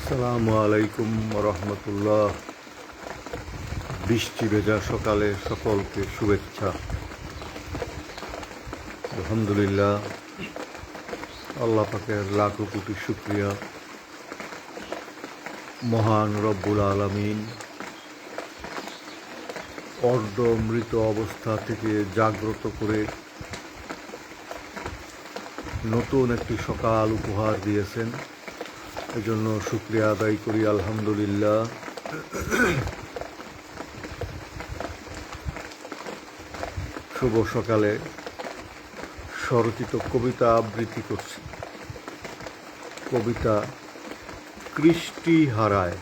আসসালামু আলাইকুম রহমতুল্লাহ। বৃষ্টি ভেজা সকালে সকলকে শুভেচ্ছা। আলহামদুলিল্লাহ, আল্লাহ পাকের লাখো কোটি শুকরিয়া। মহান রব্বুল আলামিন অর্ধ মৃত অবস্থা থেকে জাগ্রত করে নতুন একটি সকাল উপহার দিয়েছেন, এজন্য শুকরিয়া আদায় করি আলহামদুলিল্লাহ। শুভ সকালে স্বরচিত কবিতা আবৃত্তি করছি। কবিতা কৃষ্টি হারায়।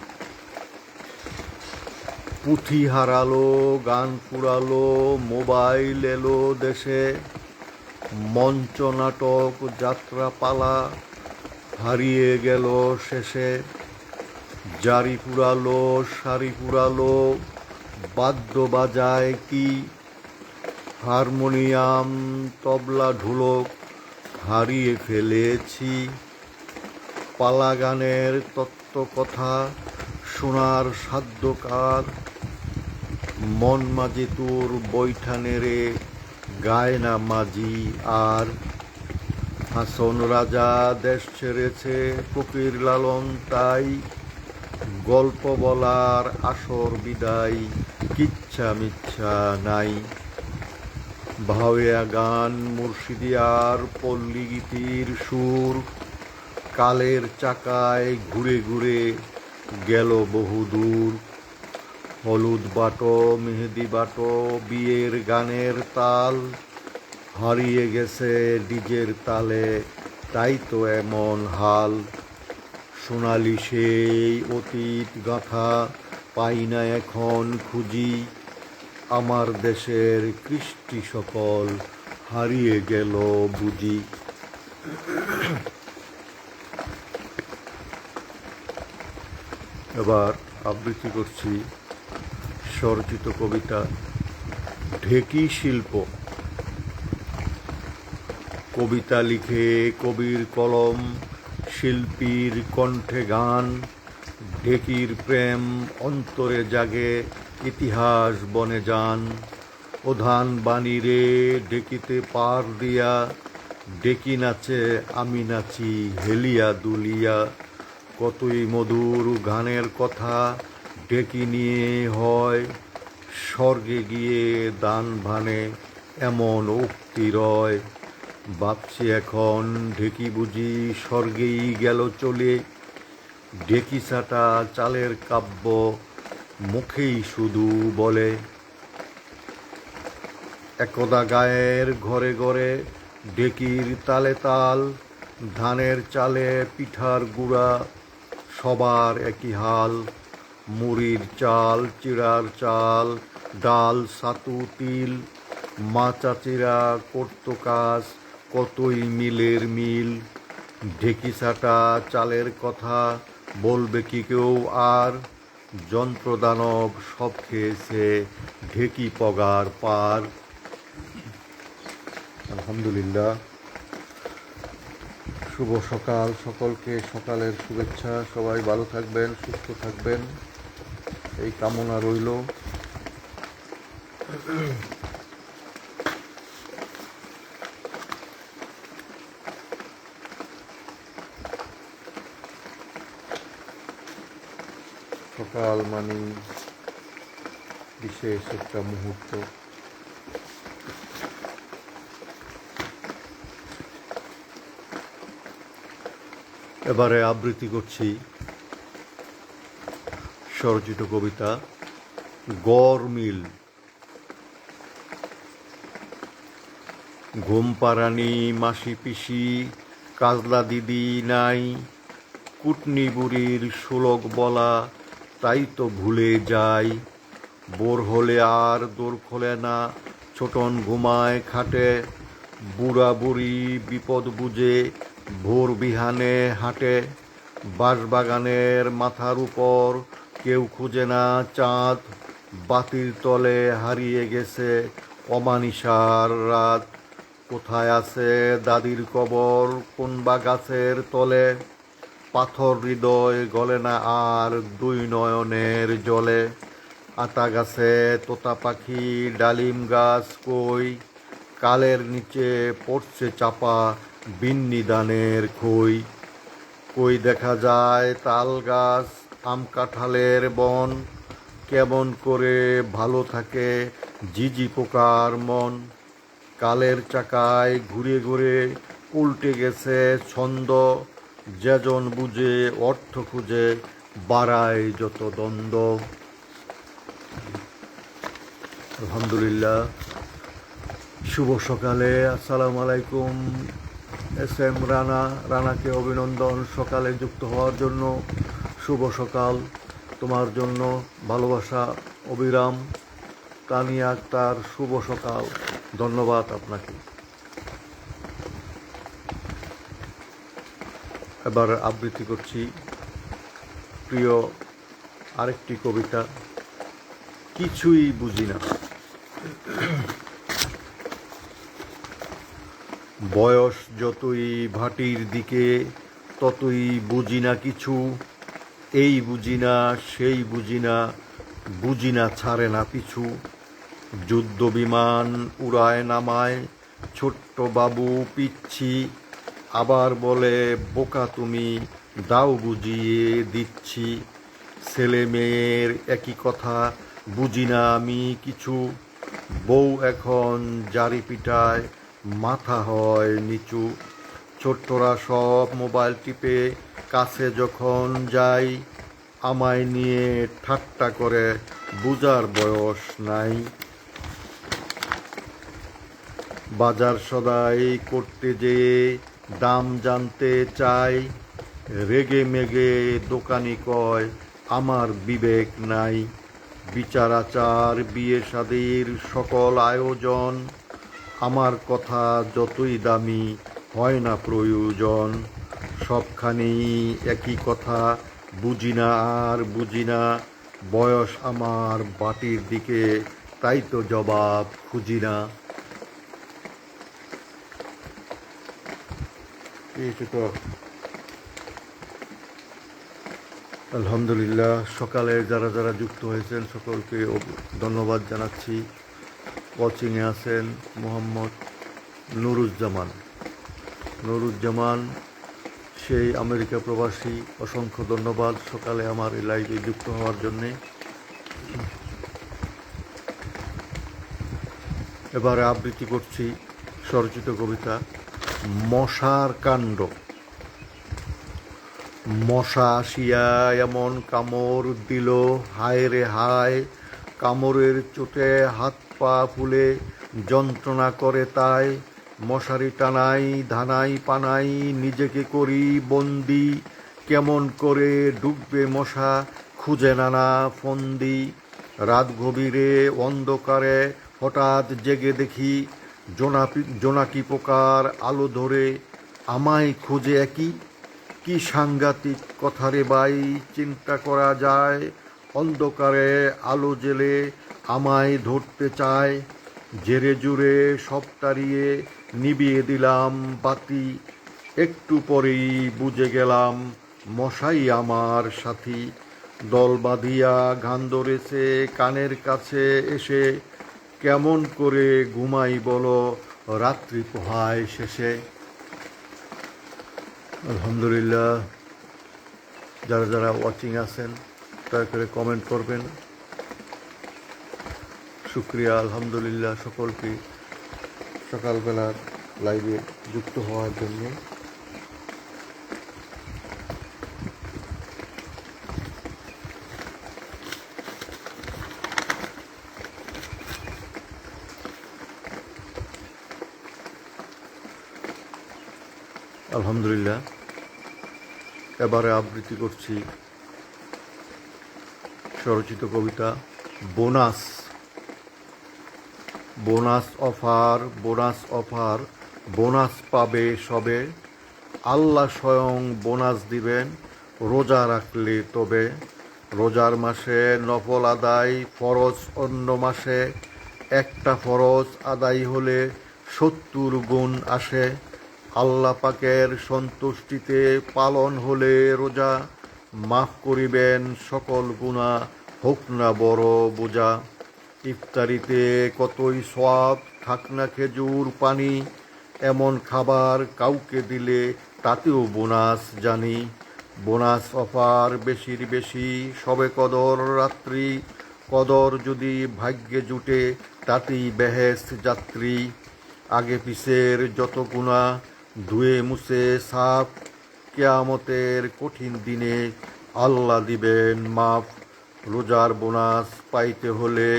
পুঁথি হারালো, গান পুরালো, মোবাইল এলো দেশে, মঞ্চ নাটক যাত্রাপালা হারিয়ে গেল শেষে। জারি পুরালো, শাড়ি পুরালো, বাদ্য বাজায় কি, হারমোনিয়াম তবলা ঢোলক হারিয়ে ফেলেছি। পালা গানের তত্ত্ব কথা শোনার সাধ্য কার, মন মাঝি তোর বৈঠানেরে গায় না মাঝি আর। হাসন রাজা দেশ ছেড়েছে, ফকির লালন তাই, গল্প বলার আসর বিদায় কিচ্ছা মিচ্ছা নাই। ভাওয়া গান মুর্শিদিয়ার পল্লী গীতির সুর, কালের চাকায় ঘুরে ঘুরে গেল বহুদূর। হলুদ বাটো, মেহেদি বাটো, বিয়ের গানের তাল হারিয়ে গেছে ডিজের তালে, তাই তো এমন হাল। সোনালি সেই অতীত গাথা পাই না এখন খুঁজি, আমার দেশের কৃষ্টি সকল হারিয়ে গেল বুঝি। এবার আবৃত্তি করছি স্বরচিত কবিতা ঢেকি শিল্প। কবিতা লিখে কবির কলম, শিল্পীর কণ্ঠে গান, ঢেকির প্রেম অন্তরে জাগে, ইতিহাস বনে যান। ওধান বাণী রে ঢেকিতে পার দিয়া, ঢেকি নাচে আমি নাচি হেলিয়া দুলিয়া। কতই মধুর গানের কথা ঢেকি নিয়ে হয়, স্বর্গে গিয়ে দান ভানে এমন উক্তি রয়। ভাবছি এখন ঢেকি বুঝি স্বর্গেই গেল চলে, ঢেকি ছাটা চালের কাব্য মুখেই শুধু বলে। একদা গায়ের ঘরে ঘরে ঢেকির তালে তাল, ধানের চালে পিঠার গুঁড়া সবার একই হাল। মুড়ির চাল, চিড়ার চাল, ডাল, ছাতু, তিল, মা চাচিরা করতো কাজ কতই মিলের মিল। ঢেকি ছাটা চালের কথা বলবে কি কেউ আর, যন্ত্রদানব সব খেয়েছে ঢেকি পগার পার। আলহামদুলিল্লাহ, শুভ সকাল, সকলকে সকালের শুভেচ্ছা। সবাই ভালো থাকবেন, সুস্থ থাকবেন, এই কামনা রইল। সকাল মানে বিশেষ একটা মুহূর্ত। এবারে আবৃত্তি করছি স্বরচিত কবিতা গড় মিল। ঘুমপাড়ানি মাসি পিসি কাজলা দিদি নাই, কুটনি বুড়ির শোলক বলা তাই তো ভুলে যাই। বোর হলে আর দোর খোলে না, ছোটন ঘুমায় খাটে, বুড়া বুড়ি বিপদ বুঝে ভোর বিহানে হাঁটে। বাঁশবাগানের মাথার উপর কেউ খুঁজে না চাঁদ, বাতির তলে হারিয়ে গেছে অমানিসার রাত। কোথায় আছে দাদির কবর, কোন বা গাছের তলে, পাথর হৃদয় গলে না আর দুই নয়নের জলে। আতা গাছে তোতা পাখি, ডালিম গাছ কই, কালের নিচে পড়ছে চাপা বিন্নি দানের খই। কই দেখা যায় তাল গাছ, আম কাঁঠালের বন, কেমন করে ভালো থাকে ঝিঝি পোকার মন। কালের চাকায় ঘুরে ঘুরে উল্টে গেছে ছন্দ, যেজন বুঝে অর্থ খুঁজে বাড়ায় যত দ্বন্দ্ব। আলহামদুলিল্লাহ, শুভ সকালে আসসালামু আলাইকুম। SM রানাকে অভিনন্দন সকালে যুক্ত হওয়ার জন্য। শুভ সকাল তোমার জন্য, ভালোবাসা অবিরাম। তানিয়া আক্তার, শুভ সকাল, ধন্যবাদ আপনাকে। এবার আবৃত্তি করছি প্রিয় আরেকটি কবিতা, কিছুই বুঝি না। বয়স যতই ভাটির দিকে ততই বুঝি না কিছু, এই বুঝি না সেই বুঝি না, বুঝি না ছাড়ে না পিছু। যুদ্ধ বিমান উড়ায় নামায় ছোট্ট বাবু পিচ্ছি, আবার বলে বোকা তুমি দাও বুঝিয়ে দিচ্ছি। ছেলে মেয়ের একই কথা বুঝি না আমি কিছু, বউ এখন জারি পিটায় মাথা হয় নিচু। ছোট্টরা সব মোবাইল টিপে, কাছে যখন যাই আমায় নিয়ে ঠাট্টা করে, বুঝার বয়স নাই। বাজার সদাই করতে যেয়ে দাম জানতে চাই, রেগে মেগে দোকানি কয় আমার বিবেক নাই। বিচার আচার বিয়ে শাদির সকল আয়োজন, আমার কথা যতই দামি হয় না প্রয়োজন। সবখানি একই কথা বুঝি না আর বুঝি না, বয়স আমার বাটির দিকে তাই তো জবাব খুঁজি না। আলহামদুলিল্লাহ, সকালে যারা যারা যুক্ত হয়েছেন সকলকে ধন্যবাদ জানাচ্ছি। কোচিংয়ে আছেন মোহাম্মদ নুরুজ্জামান, সেই আমেরিকা প্রবাসী, অসংখ্য ধন্যবাদ সকালে আমার এই লাইভে যুক্ত হওয়ার জন্যে। এবারে আবৃত্তি করছি স্বরচিত কবিতা মশার কাণ্ড। মশা আসিয়া এমন কামড় দিল, হায় রে হায়, কামড়ের চোটে হাত পা ফুলে যন্ত্রণা করে তাই। মশারি টানাই ধানাই পানাই নিজেকে করি বন্দি, কেমন করে ডুববে মশা খুঁজে নানা ফন্দি। রাত গভীরে অন্ধকারে হঠাৎ জেগে দেখি, জোনাকি পোকার আলো ধরে আমায় খুঁজে একই। কি সাংঘাতিক কথা রে ভাই, চিন্তা করা যায়, অন্ধকারে আলো জেলে আমায় ধরতে চায়। জেরে জুরে সব তাড়িয়ে নিভিয়ে দিলাম বাতি, একটু পরেই বুঝে গেলাম মশাই আমার সাথী। দল বাঁধিয়া ঘান ধরেছে কানের কাছে এসে, কেমন করে ঘুমাই বলো রাত্রি পোহায় শেষে। আলহামদুলিল্লাহ, যারা যারা ওয়াচিং আছেন দয়া করে কমেন্ট করবেন। শুক্রিয়া, আলহামদুলিল্লাহ সকলকে সকালবেলার লাইভে যুক্ত হওয়ার জন্য। আলহামদুলিল্লাহ, এবারে আবৃত্তি করছি স্বরচিত কবিতা bonus. Bonus offer, bonus offer, bonus পাবে সবে, আল্লাহ স্বয়ং বোনাস দিবেন রোজা রাখলে তবে। রোজার মাসে নফল আদায় ফরজ অন্য মাসে, একটা ফরজ আদায় হলে 70 গুণ আসে। আল্লাহ পাকের সন্তুষ্টিতে পালন হলে রোজা, মাফ করিবেন সকল গুনাহ, হোক না বড় বোঝা। ইফতারিতে কতই সওয়াব, থাক না খেজুর পানি, এমন খাবার কাউকে দিলে তাতেও বোনাস জানি। বোনাস অফার বেশির বেশি, সবে কদর রাত্রি, কদর যদি ভাগ্যে জুটে তাতেই বেহেশত যাত্রী। আগে পিছের যত গুনাহ ধুয়ে মুছে সাফ, কিয়ামতের কঠিন দিনে আল্লাহ দিবেন মাফ। রোজার বোনাস পাইতে হলে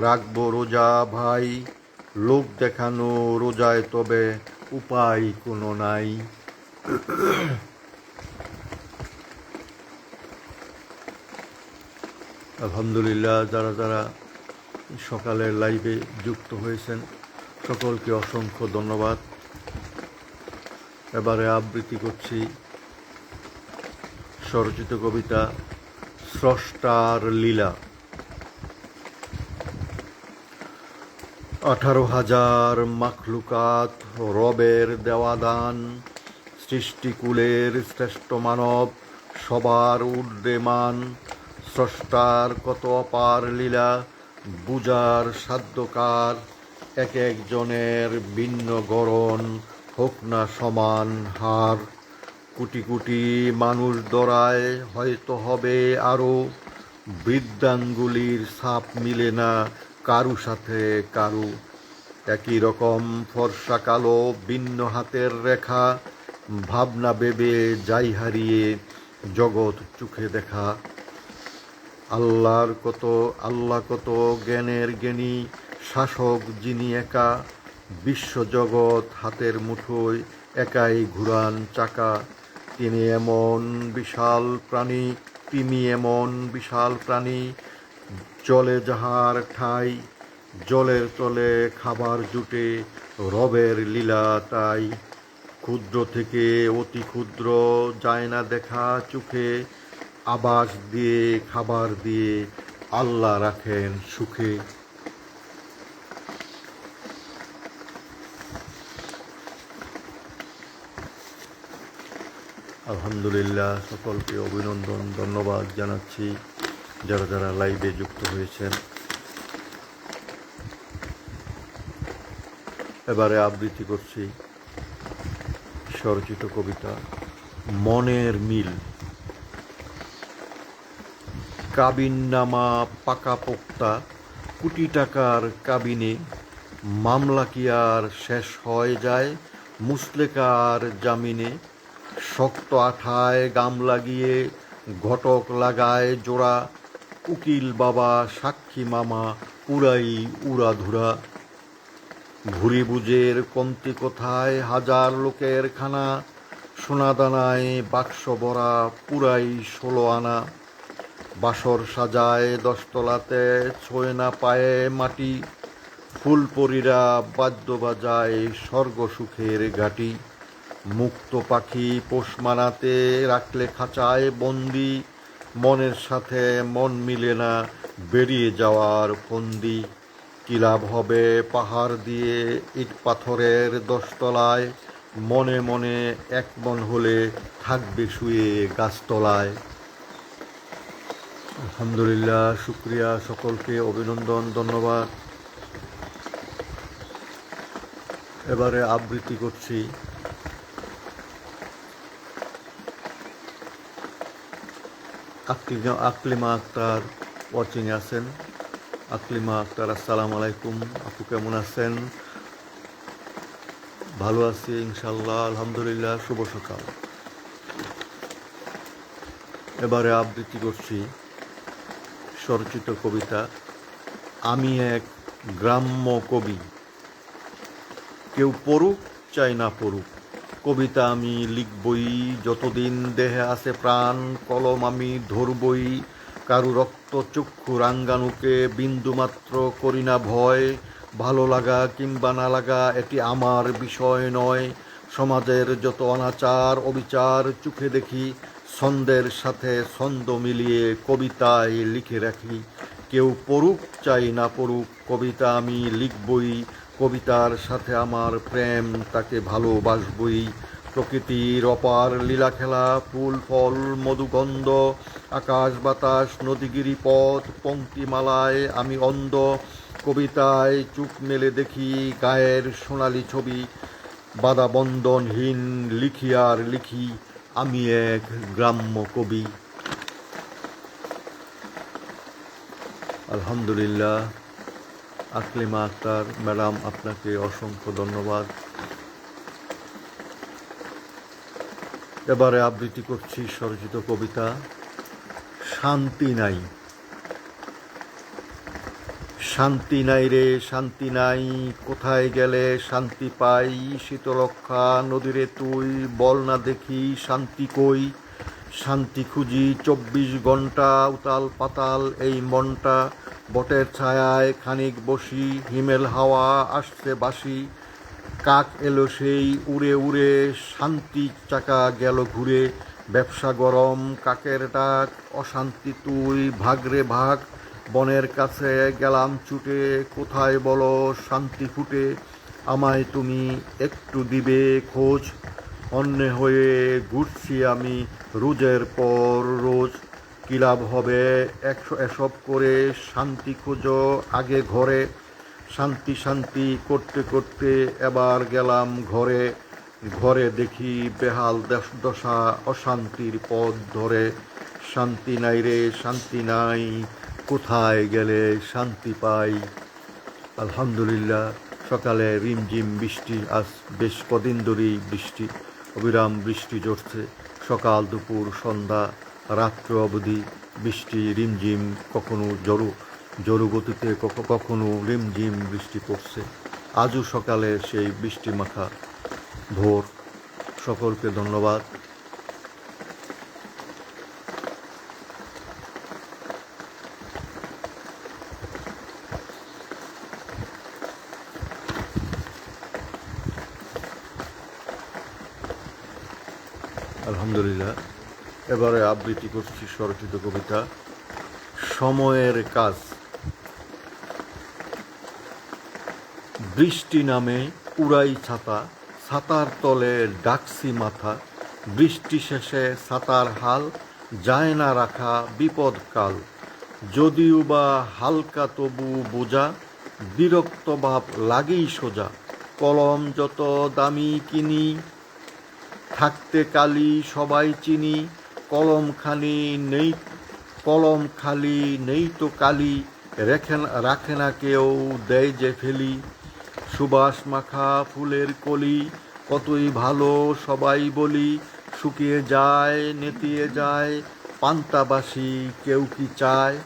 রাখবো রোজা ভাই, লোক দেখানো রোজায় তবে উপায় কোনো নাই। আলহামদুলিল্লাহ, যারা যারা সকালের লাইভে যুক্ত হয়েছেন সকলকে অসংখ্য ধন্যবাদ। এবারে আবৃত্তি করছি স্বরচিত কবিতা স্রষ্টার লীলা। 18,000 মাখলুকাত রবের দেওয়া দান, সৃষ্টিকুলের শ্রেষ্ঠ মানব সবার ঊর্ধ্বে মান। স্রষ্টার কত অপার লীলা বুঝার সাধ্যকার, এক একজনের ভিন্ন গড়ন, হোক না সমান হার। কোটি কোটি মানুষ দরায় হয়তো হবে আরও, বৃদ্ধাঙ্গুলির ছাপ মিলে না কারু সাথে কারু। একই রকম ফর্সা কালো ভিন্ন হাতের রেখা, ভাবনা ভেবে যাই হারিয়ে জগৎ চোখে দেখা। আল্লাহ কত জ্ঞানের জ্ঞানী, শাসক যিনি একা, বিশ্বজগৎ হাতের মুঠোয় একাই ঘুরান চাকা। তিনি এমন বিশাল প্রাণী, জলে যাহার ঠাই, জলের তলে খাবার জুটে, রবের লীলা তাই। ক্ষুদ্র থেকে অতি ক্ষুদ্র যায় না দেখা চোখে, আবাস দিয়ে খাবার দিয়ে আল্লাহ রাখেন সুখে। আলহামদুলিল্লাহ, সকলকে অভিনন্দন ধন্যবাদ জানাচ্ছি যারা যারা লাইভে যুক্ত হয়েছেন। এবারে আবৃত্তি করছি স্বরচিত কবিতা মনের মিল। কাবিননামা পাকাপোক্তা, কোটি টাকার কাবিনে, মামলা কি আর শেষ হয়ে যায় মুচলেকার জামিনে। শক্ত আঠায় গাম লাগিয়ে ঘটক লাগায় জোড়া, উকিল বাবা সাক্ষী মামা পুরাই উড়াধুরা। ভুরি বুঝের কমতি কোথায়, হাজার লোকের খানা, সোনাদানায় বাক্স ভরা পুরাই 16 আনা। বাসর সাজায় 10 তলাতে, ছোঁয় না পায়ে মাটি, ফুলপরীরা বাদ্য বাজায় স্বর্গ সুখের ঘাটি। মুক্ত পাখি পোষ মানাতে রাখলে খাঁচায় বন্দি, মনের সাথে মন মিলে না বেরিয়ে যাওয়ার ফন্দি। কি লাভ হবে পাহাড় দিয়ে ইট পাথরের 10 তলায়, মনে মনে এক মন হলে থাকবে শুয়ে গাছতলায়। আলহামদুলিল্লাহ, শুক্রিয়া, সকলকে অভিনন্দন ধন্যবাদ। এবারে আবৃত্তি করছি আকলিমা আক্তার ওয়াচিংয়ে আছেন। আকলিমা আক্তার, আসসালামু আলাইকুম। আপু কেমন আছেন? ভালো আছি ইনশাল্লাহ, আলহামদুলিল্লাহ। শুভ সকাল। এবারে আবৃত্তি করছি স্বরচিত কবিতা আমি এক গ্রাম্য কবি। কেউ পড়ুক চাই না পড়ুক, কবিতা আমি লিখবই যতদিন দেহে আছে প্রাণ। কলম আমি ধরবই, কারু রক্ত চক্ষু রাঙ্গানুকে বিন্দুমাত্র করি না ভয়। ভালো লাগা কিংবা না লাগা এটি আমার বিষয় নয়। সমাজের যত অনাচার অবিচার চোখে দেখি, ছন্দের সাথে ছন্দ মিলিয়ে কবিতায় লিখে রাখি। কেউ পড়ুক চাই না পড়ুক, কবিতা আমি লিখবই কবিতার সাথে আমার প্রেম, তাকে ভালোবাসবই। প্রকৃতির অপার লীলা খেলা, ফুল ফল মধুগন্ধ, আকাশ বাতাস নদীগিরি পথ, পংক্তিমালায় আমি অন্ধ। কবিতায় চোখ মেলে দেখি গায়ের সোনালি ছবি, বাধা বন্ধনহীন লিখি আর লিখি, আমি এক গ্রাম্য কবি। আলহামদুলিল্লাহ। আকলিমা আক্তার ম্যাডাম, আপনাকে অসংখ্য ধন্যবাদ। এবারে আবৃত্তি করছি স্বরচিত কবিতা শান্তি নাই। শান্তি নাই রে শান্তি নাই, কোথায় গেলে শান্তি পাই? শীতলক্ষা নদীরে তুই, বল না দেখি শান্তি কই? শান্তি খুঁজি 24 ঘন্টা, উতাল পাতাল এই মনটা। বটের ছায়ায় খানিক বসি, হিমেল হাওয়া আসছে বাসি। কাক এলো সেই উড়ে উড়ে, শান্তি চাকা গেল ঘুরে। ব্যবসা গরম কাকের ডাক, অশান্তি তুই ভাগরে ভাগ। বনের কাছে গেলাম ছুটে, কোথায় বলো শান্তি ফুটে? আমায় তুমি একটু দিবে খোঁজ, অন্যে হয়ে ঘুরছি আমি রোজের পর রোজ। কী লাভ হবে এসব করে, শান্তি খোঁজো আগে ঘরে। শান্তি শান্তি করতে করতে এবার গেলাম ঘরে। ঘরে দেখি বেহাল দশা, অশান্তির পথ ধরে। শান্তি নাই রে শান্তি নাই, কোথায় গেলে শান্তি পাই? আলহামদুলিল্লাহ। সকালে রিমঝিম বৃষ্টি, আজ বেশ কদিন ধরেই বৃষ্টি, অবিরাম বৃষ্টি ঝরছে। সকাল দুপুর সন্ধ্যা রাত্র অবধি বৃষ্টি রিমঝিম, কখনো জোরু গতিতে, কখনো রিমঝিম বৃষ্টি পড়ছে। আজও সকালে সেই বৃষ্টি মাখা ভোর। সকলকে ধন্যবাদ। আলহামদুলিল্লাহ। এবারে আবৃত্তি করছি স্বরচিত কবিতা সময়ের কাজ। বৃষ্টি নামে উড়াই ছাতা, ছাতার তলে ডাকছি মাথা। বৃষ্টি শেষে ছাতার হাল, যায় না রাখা বিপদকাল। যদিও বা হালকা তবু বোঝা, বিরক্ত ভাব লাগেই সোজা। কলম যত দামি কিনি, থাকতে কালি সবাই চিনি। কলম খালি নেই তো কালি, রাখে না কেউ, দেয় যে ফেলি। সুবাস মাখা ফুলের কলি, কতই ভালো সবাই বলি। শুকিয়ে যায় নেতিয়ে যায়, পান্তাবাসি কেউ কি চায়?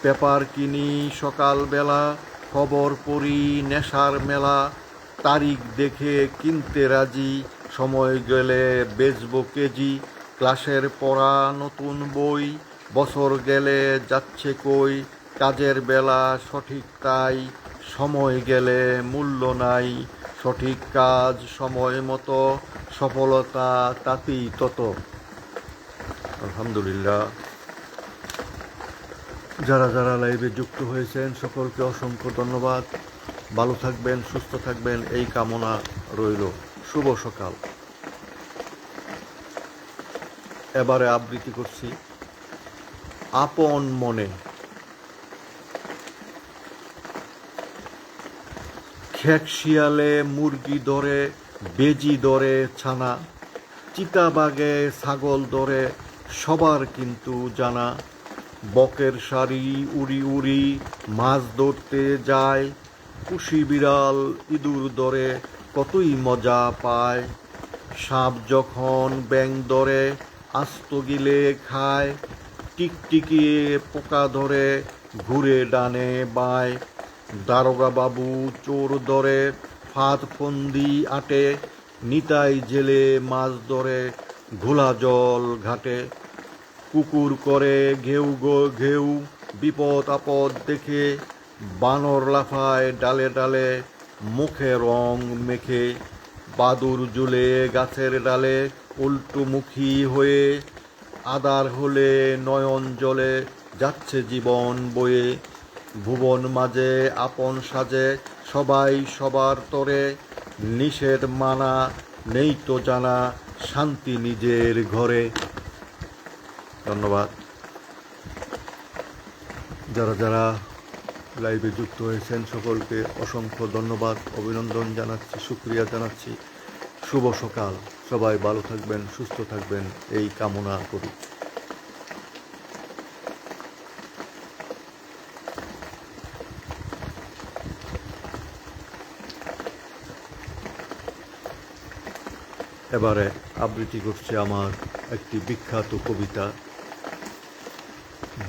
পেপার কিনি সকালবেলা, খবর পড়ি নেশার মেলা। তারিখ দেখে কিনতে রাজি, সময় গেলে বেচবো কেজি। ক্লাসের পড়া নতুন বই, বছর গেলে যাচ্ছে কই? কাজের বেলা সঠিক তাই, সময় গেলে মূল্য নাই। সঠিক কাজ সময় মতো, সফলতা তাতেই তত। আলহামদুলিল্লাহ। যারা যারা লাইভে যুক্ত হয়েছেন সকলকে অসংখ্য ধন্যবাদ। ভালো থাকবেন, সুস্থ থাকবেন এই কামনা রইল। শুভ সকাল। এবারে আবৃত্তি করছি আপন মনে। খেক শিয়ালে মুরগি ধরে, বেজি ধরে ছানা। চিতাবাগে ছাগল ধরে, সবার কিন্তু জানা। বকের শাড়ি উড়ি উড়ি মাছ ধরতে যায়। পুষি বিড়াল ইঁদুর ধরে, কতই মজা পায়। সাপ যখন ব্যাঙ ধরে, আস্ত গিলে খায়। টিকটিকিয়ে পোকা ধরে, ঘুরে ডানে বায়। দারোগা বাবু চোর ধরে, ফাঁদ ফন্দি আটে। নিতাই জেলে মাছ ধরে, ঘোলা জল ঘাটে। কুকুর করে ঘেউ গো ঘেউ, বিপদ আপদ দেখে। বানর লাফায় ডালে ডালে, মুখে রং মেখে। বাদুর ঝুলে গাছের ডালে, উল্টোমুখী হয়ে। আদার হলে নয়ন জলে, যাচ্ছে জীবন বয়ে। ভুবন মাঝে আপন সাজে, সবাই সবার তরে, নিষেধ মানা নেই তো জানা, শান্তি নিজের ঘরে। ধন্যবাদ। যারা যারা লাইভে যুক্ত হয়েছেন সকলকে অসংখ্য ধন্যবাদ, অভিনন্দন জানাচ্ছি, শুকরিয়া জানাচ্ছি। শুভ সকাল। সবাই ভালো থাকবেন, সুস্থ থাকবেন এই কামনা করি। এবারে আবৃত্তি করছে আমার একটি বিখ্যাত কবিতা,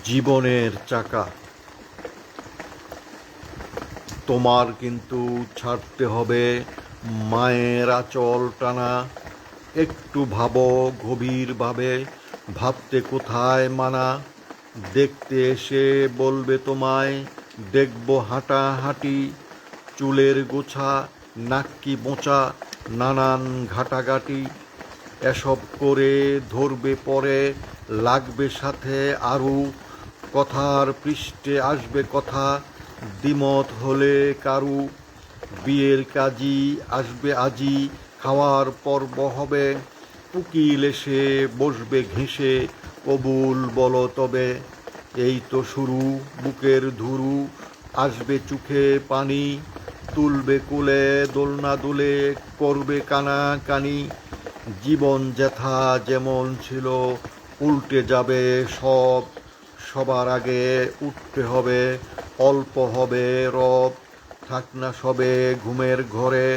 জীবনের চাকা। তোমার কিন্তু ছাড়তে হবে মায়ের আঁচল টানা, একটু ভাবো গভীরভাবে, ভাবতে কোথায় মানা। দেখতে এসে বলবে তোমায়, দেখবো হাঁটাহাঁটি, চুলের গোছা, নাক্কি বোঁচা, নানান ঘাটাঘাটি। এসব করে ধরবে পরে, লাগবে সাথে আরও, কথার পৃষ্ঠে আসবে কথা, দ্বিমত হলে কারু। বিয়ের কাজী আসবে আজি, খাওয়ার পর্ব হবে, উকিল এসে বসবে ঘেঁষে, কবুল বলো তবে। এই তো শুরু, বুকের ধুরু, আসবে চোখে পানি, তুলবে কোলে দোলনা দুলে, করবে কানাকানি। জীবন যেথা যেমন ছিল উল্টে যাবে সব, সবার আগে উঠতে হবে, অল্প হবে রব। থাক না সবে ঘুমের ঘরে,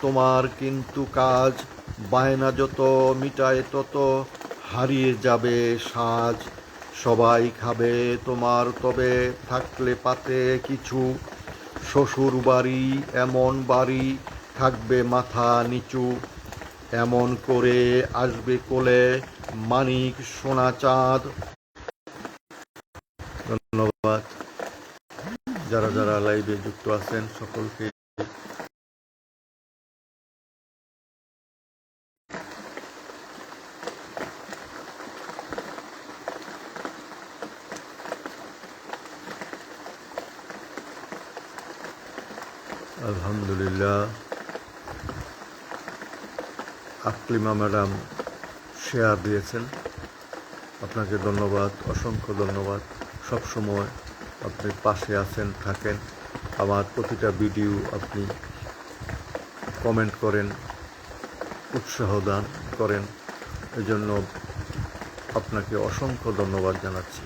তোমার কিন্তু কাজ, বায়না যত মিটায় তত, হারিয়ে যাবে সাজ। সবাই খাবে তোমার তবে, থাকলে পাতে কিছু, শ্বশুর বাড়ি এমন বাড়ি, থাকবে মাথা নিচু। এমন করে আসবে কোলে মানিক সোনা চাঁদ। ধন্যবাদ। যারা যারা লাইভে যুক্ত আছেন সকলকে আলহামদুলিল্লাহ। আকলিমা ম্যাডাম শেয়ার দিয়েছেন, আপনাকে ধন্যবাদ, অসংখ্য ধন্যবাদ। সবসময় আপনি পাশে আছেন, থাকেন, আমার প্রতিটা ভিডিও আপনি কমেন্ট করেন, উৎসাহ দান করেন, এজন্য আপনাকে অসংখ্য ধন্যবাদ জানাচ্ছি।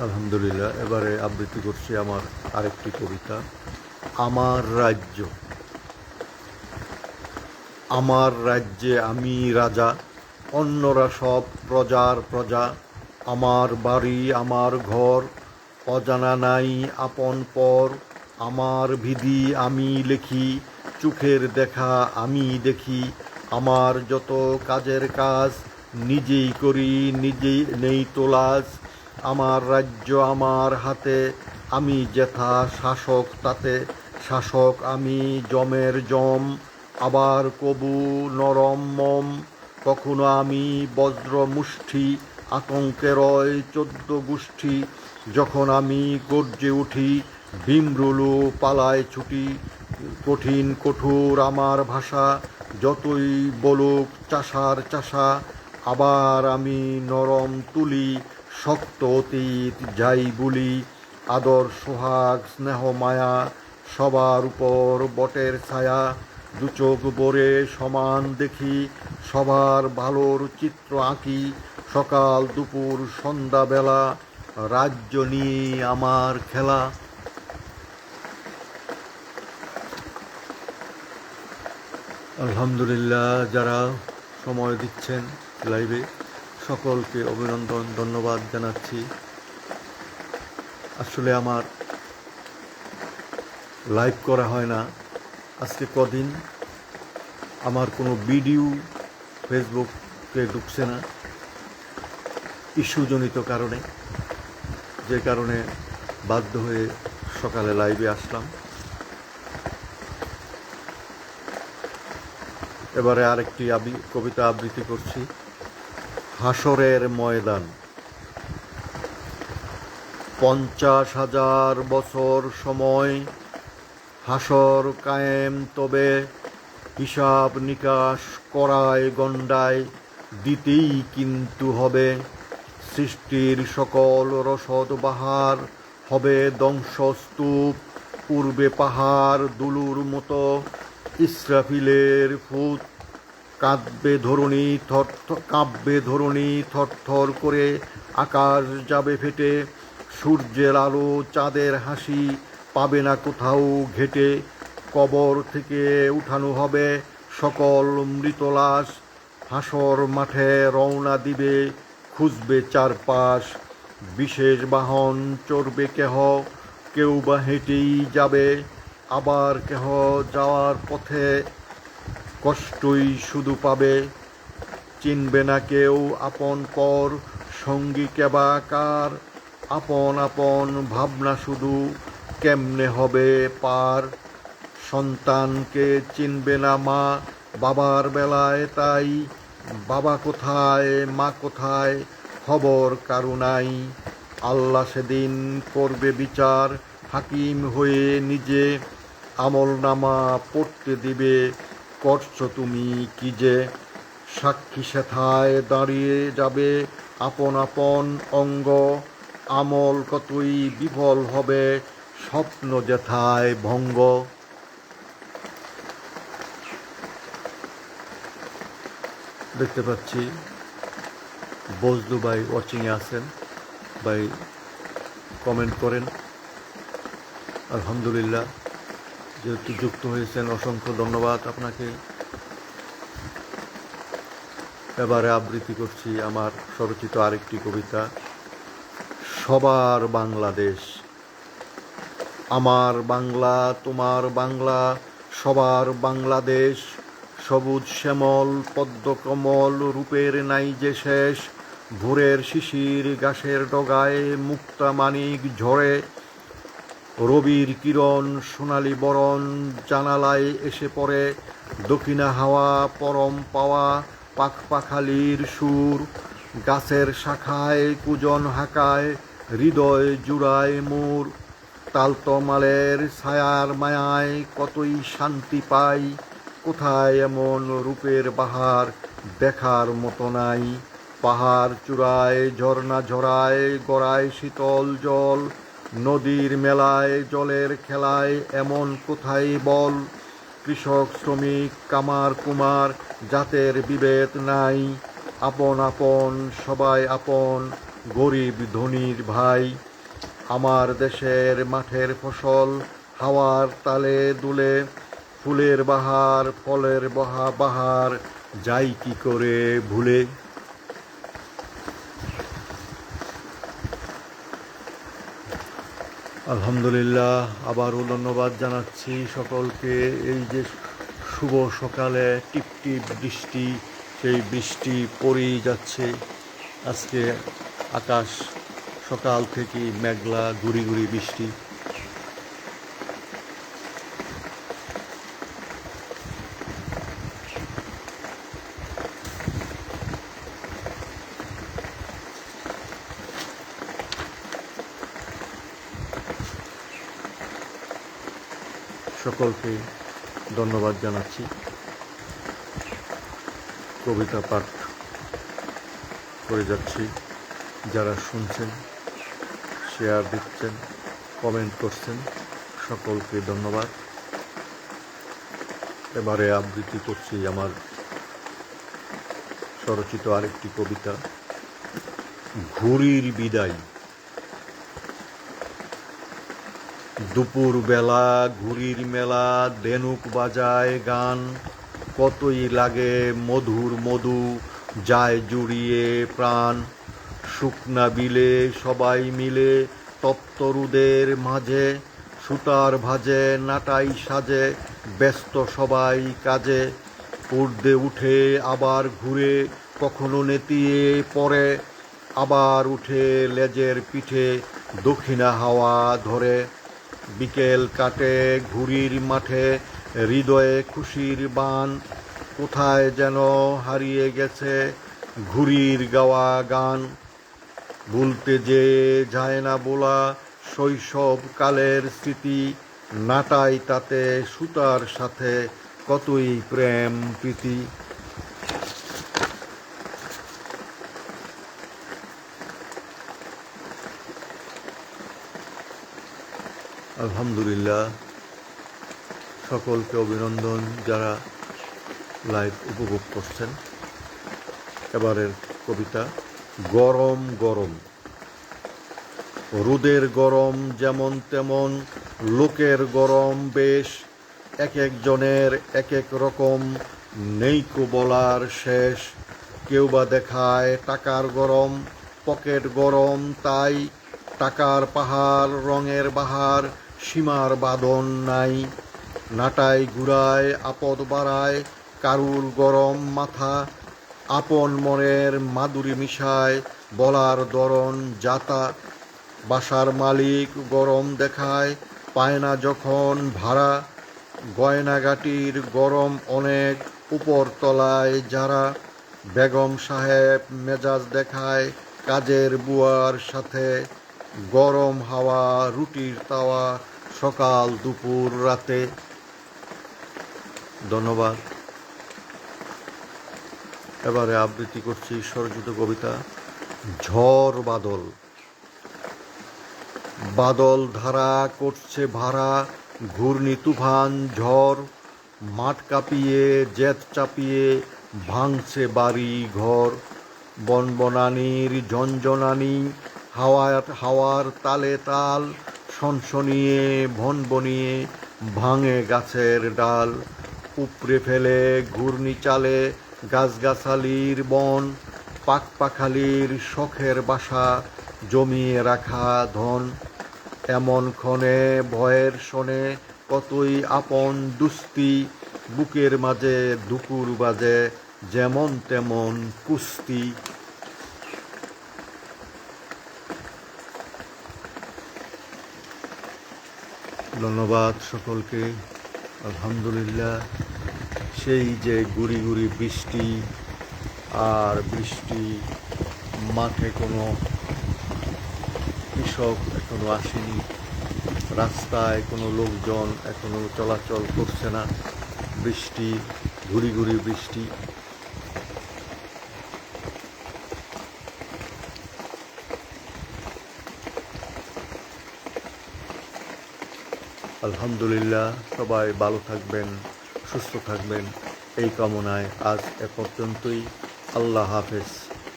আলহামদুলিল্লাহ। এবারে আবৃত্তি করছি আমার আরেকটি কবিতা, আমার রাজ্য। আমার রাজ্যে আমি রাজা, অন্যরা সব প্রজার প্রজা। আমার বাড়ি আমার ঘর, অজানা নাই আপন পর। আমার বিধি আমি লেখি, চোখের দেখা আমি দেখি। আমার যত কাজের কাজ, নিজেই করি, নিজেই নেই তো লাজ। আমার রাজ্য আমার হাতে, আমি যেথা শাসক তাতে। শাসক আমি জমের জম, আবার কবু নরম মম। কখনো আমি বজ্র মুষ্টি, আতঙ্কে রয় 14 গোষ্ঠী। যখন আমি গর্জে উঠি, ভীমরুলু পালায় ছুটি। কঠিন কঠোর আমার ভাষা, যতই বলুক চাষার চাষা। আবার আমি নরম তুলি, শক্ত অতীত যাই বলি। আদর সোহাগ স্নেহ মায়া, সবার উপর বটের ছায়া। দু চোখ ভরে সমান দেখি, সবার ভালোর চিত্র আঁকি। সকাল দুপুর সন্ধ্যাবেলা, রাজ্য নিয়ে আমার খেলা। আলহামদুলিল্লাহ। যারা সময় দিচ্ছেন লাইভে সকলকে অভিনন্দন, ধন্যবাদ জানাচ্ছি। আসলে আমার লাইভ করা হয় না আজকে কদিন, আমার কোনো ভিডিও ফেসবুকে ঢুকছে না ইস্যুজনিত কারণে, যে কারণে বাধ্য হয়ে সকালে লাইভে আসলাম। এবারে আরেকটি কবিতা আবৃত্তি করছি। হাসরের ময়দান। 50,000 বছর সময়, হাসর কায়েম তবে, হিসাব নিকাশ করায় গণ্ডায় দিতেই কিন্তু হবে। সৃষ্টির সকল রসদ বাহার হবে ধ্বংসস্তূপ, পূর্বে পাহাড় দুলুর মতো ইসরাফিলের ফুট। কাঁপবে ধরণী থরথর করে, আকাশ যাবে ফেটে, সূর্যের আলো চাঁদের হাসি পাবে না কোথাও ঘেটে। কবর থেকে উঠানো হবে সকল মৃত লাশ, হাসর মাঠে রওনা দিবে খুঁজবে চারপাশ। বিশেষ বাহন চড়বে কেউ বা হেঁটেই যাবে, আবার কেহ যাওয়ার পথে কষ্টই শুধু পাবে। চিনবে না কেউ আপন পর, সঙ্গী কেবা কার, আপন আপন ভাবনা শুধু কেমনে হবে পার। সন্তানকে চিনবে না মা বাবার বেলায় তাই, বাবা কোথায় মা কোথায় খবর কারো নাই। আল্লাহ সেদিন করবে বিচার হাকিম হয়ে নিজে, আমলনামা পড়তে দিবে করছো তুমি কি যে। সাক্ষী সেথায় দাঁড়িয়ে যাবে আপন আপন অঙ্গ, আমল কতই বিফল হবে স্বপ্ন যেথায় ভঙ্গ। দেখতে পাচ্ছি বজলু ভাই ওয়াচিংয়ে আছেন, ভাই কমেন্ট করেন। আলহামদুলিল্লাহ, যেহেতু যুক্ত হয়েছেন অসংখ্য ধন্যবাদ আপনাকে। এবারে আবৃত্তি করছি আমার স্বরচিত আরেকটি কবিতা, সবার বাংলাদেশ। আমার বাংলা তোমার বাংলা সবার বাংলাদেশ, সবুজ শ্যামল পদ্মকমল রূপের নাই যে শেষ। ভোরের শিশির গাছের ডগায় মুক্তা মানিক ঝরে, রবির কিরণ সোনালি বরণ জানালায় এসে পড়ে। দক্ষিণা হাওয়া পরম পাওয়া পাখপাখালির সুর, গাছের শাখায় কুজন হাঁকায় হৃদয় জুড়ায় মোর। তালতমালের ছায়ার মায়ায় কতই শান্তি পাই, কোথায় এমন রূপের বাহার দেখার মতো নাই। পাহাড় চূড়ায় ঝর্ণা ঝরায় গড়ায় শীতল জল, নদীর মেলায় জলের খেলায় এমন কোথায় বল। কৃষক শ্রমিক কামার কুমার জাতের বিভেদ নাই, আপন আপন সবাই আপন গরিব ধনীর ভাই। আমার দেশের মাঠের ফসল হাওয়ার তালে দুলে, ফুলের বাহার ফলের বাহার যাই কি করে ভুলে। আলহামদুলিল্লাহ, আবারও ধন্যবাদ জানাচ্ছি সকলকে। এই যে শুভ সকালে টিপটিপ বৃষ্টি, সেই বৃষ্টি পড়েই যাচ্ছে। আজকে আকাশ সকাল থেকে মেঘলা, গুড়ি গুড়ি বৃষ্টি। সকলকে ধন্যবাদ জানাচ্ছি। কবিতা পাঠ করে যাচ্ছি, যারা শুনছেন, শেয়ার দিচ্ছেন, কমেন্ট করছেন, সকলকে ধন্যবাদ। এবারে আবৃত্তি করছি আমার স্বরচিত আরেকটি কবিতা, ঘুড়ির বিদায়। দুপুর বেলা ঘুড়ির মেলা, ধেনুক বাজায় গান, কতই লাগে মধুর মধু যায় জুড়িয়ে প্রাণ। শুকনা বিলে সবাই মিলে তপ্ত রোদের মাঝে, সুতার ভাজে নাটাই সাজে ব্যস্ত সবাই কাজে। ঊর্ধ্বে উঠে আবার ঘুরে কখনো নেতিয়ে পড়ে, আবার উঠে লেজের পিঠে দক্ষিণা হাওয়া ধরে। বিকেল কাটে ঘুড়ির মাঠে হৃদয়ে খুশির বান, কোথায় যেন হারিয়ে গেছে ঘুড়ির গাওয়া গান, ভুলতে যে যায় না বলা শৈশবকালের স্মৃতি, নাটাই তাতে সুতার সাথে কতই প্রেম প্রীতি। আলহামদুলিল্লাহ, সকলকে অভিনন্দন যারা লাইভ উপভোগ করছেন। এবারের কবিতা গরম গরম। রোদের গরম যেমন তেমন, লোকের গরম বেশ, এক একজনের এক এক রকম, নেইকো বলার শেষ। কেউ বা দেখায় টাকার গরম, পকেট গরম তাই, টাকার পাহাড় রঙের বাহার, সীমার বাঁধন নাই। নাটাই ঘুরায় আপদ বাড়ায়, কারুর গরম মাথা, আপন মনের মাদুরি মিশায়, বলার দরন যাতা। বাসার মালিক গরম দেখায়, পায় না যখন ভাড়া, গয়নাগাটির গরম অনেক, উপরতলায় যারা। বেগম সাহেব মেজাজ দেখায় কাজের বুয়ার সাথে, গরম হাওয়া রুটির তাওয়া, সকাল দুপুর রাতে। ধন্যবাদ। এবারে আবৃত্তি করছি স্বরচিত কবিতা ঝড় বাদল। বাদল ধারা করছে ভাড়া, ঘূর্ণি তুফান ঝড়, মাঠ কাঁপিয়ে জেত চাপিয়ে ভাঙছে বাড়ি ঘর। বনবনানির ঝনঝনানি, হাওয়ার তালে তাল, সনসনিয়ে ভনবনিয়ে ভাঙে গাছের ডাল। উপড়ে ফেলে ঘূর্ণি চালে গাছগাছালির বন, পাখপাখালির শখের বাসা, জমিয়ে রাখা ধন। এমন ক্ষণে ভয়ের শোনে কতই আপন দুস্তি, বুকের মাঝে দুপুর বাজে যেমন তেমন কুস্তি। ধন্যবাদ সকলকে। আলহামদুলিল্লাহ, সেই যে গুড়ি গুড়ি বৃষ্টি, আর বৃষ্টি, মাঠে কোনো কৃষক এখনো আসেনি, রাস্তায় কোনো লোকজন এখনো চলাচল করছে না। বৃষ্টি, ঘুরি ঘুরি বৃষ্টি। আলহামদুলিল্লাহ, সবাই ভালো থাকবেন, সুস্থ থাকবেন এই কামনায় আজ এ পর্যন্তই। আল্লাহ হাফেজ।